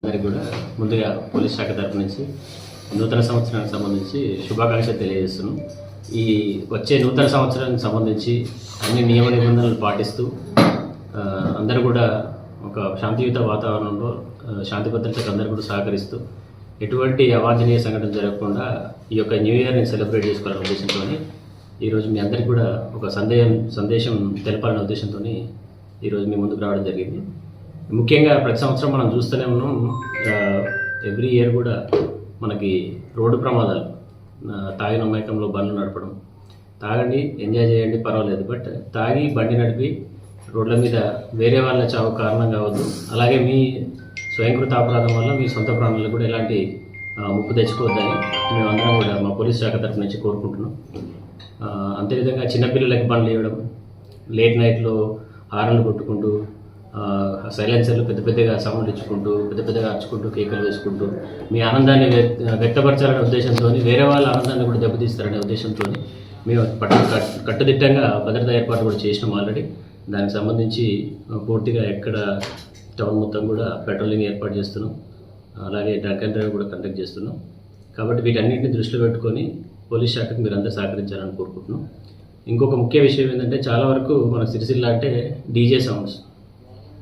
అందరికీ కూడా ముందుగా పోలీస్ శాఖ తరపు నుంచి నూతన సంవత్సరానికి సంబంధించి శుభాకాంక్షలు తెలియజేస్తున్నాం. ఈ వచ్చే నూతన సంవత్సరానికి సంబంధించి అన్ని నియమ నిబంధనలు పాటిస్తూ అందరూ కూడా ఒక శాంతియుత వాతావరణంలో శాంతి భద్రతకు అందరూ కూడా సహకరిస్తూ ఎటువంటి అవాంఛనీయ సంఘటన జరగకుండా ఈ యొక్క న్యూ ఇయర్ని సెలబ్రేట్ చేసుకోవాలనే ఉద్దేశంతో ఈరోజు మీ అందరికీ కూడా ఒక సందేశం తెలపాలనే ఉద్దేశంతో ఈరోజు మీ ముందుకు రావడం జరిగింది. ముఖ్యంగా ప్రతి సంవత్సరం మనం చూస్తూనే ఉన్నాం, ఎవ్రీ ఇయర్ కూడా మనకి రోడ్డు ప్రమాదాలు, తాగిన మైకంలో బండ్లు నడపడం, తాగండి ఎంజాయ్ చేయండి పర్వాలేదు, బట్ తాగి బండి నడిపి రోడ్ల మీద వేరే వాళ్ళ చావు కారణం కావద్దు. అలాగే మీ స్వయంకృత అపరాధం వల్ల మీ సొంత ప్రాణాలకు కూడా ఎలాంటి ముప్పు తెచ్చుకోవద్దని మేమందరం కూడా మా పోలీస్ శాఖ తరఫు నుంచి కోరుకుంటున్నాం. అంతేవిధంగా చిన్నపిల్లలకి బండ్లు ఇవ్వడం, లేట్ నైట్లో హారన్లు కొట్టుకుంటూ సైలెన్సర్లు పెద్దగా సౌండ్ ఇచ్చుకుంటూ పెద్దగా అరుచుకుంటూ కేకలు వేసుకుంటూ మీ ఆనందాన్ని వ్యక్తపరచాలనే ఉద్దేశంతో, వేరే వాళ్ళ ఆనందాన్ని కూడా దెబ్బతీస్తారనే ఉద్దేశంతో మేము కట్టుదిట్టంగా భద్రతా ఏర్పాటు కూడా చేసినాం ఆల్రెడీ. దానికి సంబంధించి పూర్తిగా ఎక్కడ టౌన్ మొత్తం కూడా పెట్రోలింగ్ ఏర్పాటు చేస్తున్నాం, అలాగే డ్రంక్ అండ్ డ్రైవ్ కూడా కండక్ట్ చేస్తున్నాం. కాబట్టి వీటన్నింటిని దృష్టిలో పెట్టుకొని పోలీస్ శాఖకు మీరు అంతా సహకరించాలని కోరుకుంటున్నాం. ఇంకొక ముఖ్య విషయం ఏంటంటే, చాలా వరకు మన సిరిసిల్ల అంటే డీజే సౌండ్స్,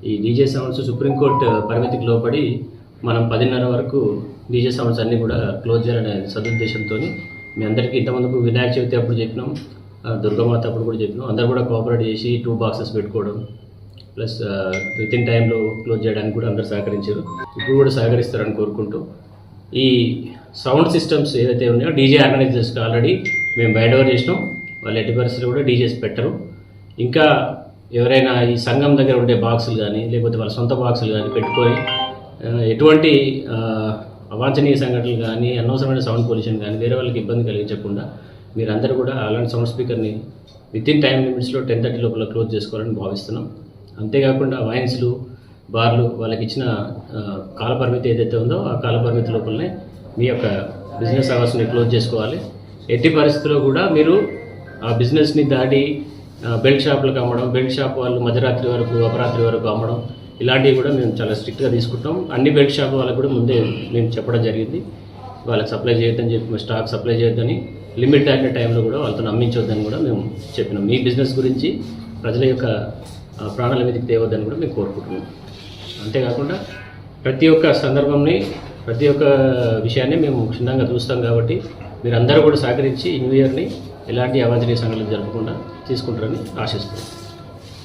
ఈ డీజే సౌండ్స్ సుప్రీంకోర్టు పరిమితికి లోపడి మనం 10:30 వరకు డీజే సౌండ్స్ అన్నీ కూడా క్లోజ్ చేయాలనే సదుద్దేశంతో మీ అందరికీ ఇంతమందుకు వినాయక చవితి అప్పుడు చెప్పినాం, దుర్గామాత అప్పుడు కూడా చెప్పినాం. అందరూ కూడా కోఆపరేట్ చేసి 2 బాక్సెస్ పెట్టుకోవడం, ప్లస్ విత్ ఇన్ టైంలో క్లోజ్ చేయడానికి కూడా అందరూ సహకరించారు. ఇప్పుడు కూడా సహకరిస్తారని కోరుకుంటూ, ఈ సౌండ్ సిస్టమ్స్ ఏవైతే ఉన్నాయో డీజే ఆర్గనైజర్స్కి ఆల్రెడీ మేము బైండ్ ఓవర్ చేసినాం. వాళ్ళు ఎట్టి పరిస్థితులు కూడా డీజేస్ పెట్టరు. ఇంకా ఎవరైనా ఈ సంఘం దగ్గర ఉండే బాక్సులు కానీ లేకపోతే వాళ్ళ సొంత బాక్సులు కానీ పెట్టుకొని ఎటువంటి అవాంఛనీయ సంఘటనలు కానీ అనవసరమైన సౌండ్ పొల్యూషన్ కానీ వేరే వాళ్ళకి ఇబ్బంది కలిగించకుండా మీరందరూ కూడా అలాంటి సౌండ్ స్పీకర్ని విత్ ఇన్ టైం లిమిట్స్లో 10:30 లోపల క్లోజ్ చేసుకోవాలని భావిస్తున్నాం. అంతేకాకుండా వైన్స్లు, బార్లు వాళ్ళకి ఇచ్చిన కాలపరిమితి ఏదైతే ఉందో ఆ కాలపరిమితి లోపలనే మీ యొక్క బిజినెస్ అవర్స్ని క్లోజ్ చేసుకోవాలి. ఎట్టి పరిస్థితుల్లో కూడా మీరు ఆ బిజినెస్ని దాటి బెల్ట్ షాపులకు అమ్మడం, బెల్ట్ షాప్ వాళ్ళు మధ్యరాత్రి వరకు అపరాత్రి వరకు అమ్మడం, ఇలాంటివి కూడా మేము చాలా స్ట్రిక్ట్గా తీసుకుంటాం. అన్ని బెల్ట్ షాప్ వాళ్ళకు కూడా ముందే మేము చెప్పడం జరిగింది, వాళ్ళకి సప్లై చేయొద్దని చెప్పి, స్టాక్ సప్లై చేయొద్దని, లిమిట్ దాటిన టైంలో కూడా వాళ్ళతో అమ్మించొద్దని కూడా మేము చెప్పినాం. మీ బిజినెస్ గురించి ప్రజల యొక్క ప్రాణాల మీదకి తేవద్దని కూడా మేము కోరుకుంటున్నాం. అంతేకాకుండా ప్రతి ఒక్క సందర్భంని, ప్రతి ఒక్క విషయాన్ని మేము క్షుణ్ణంగా చూస్తాం. కాబట్టి మీరందరూ కూడా సహకరించి ఈ న్యూ ఇయర్ని ఎలాంటి అవాంఛనీయ సంఘటనలు జరగకుండా తీసుకుంటారని ఆశిస్తున్నాం.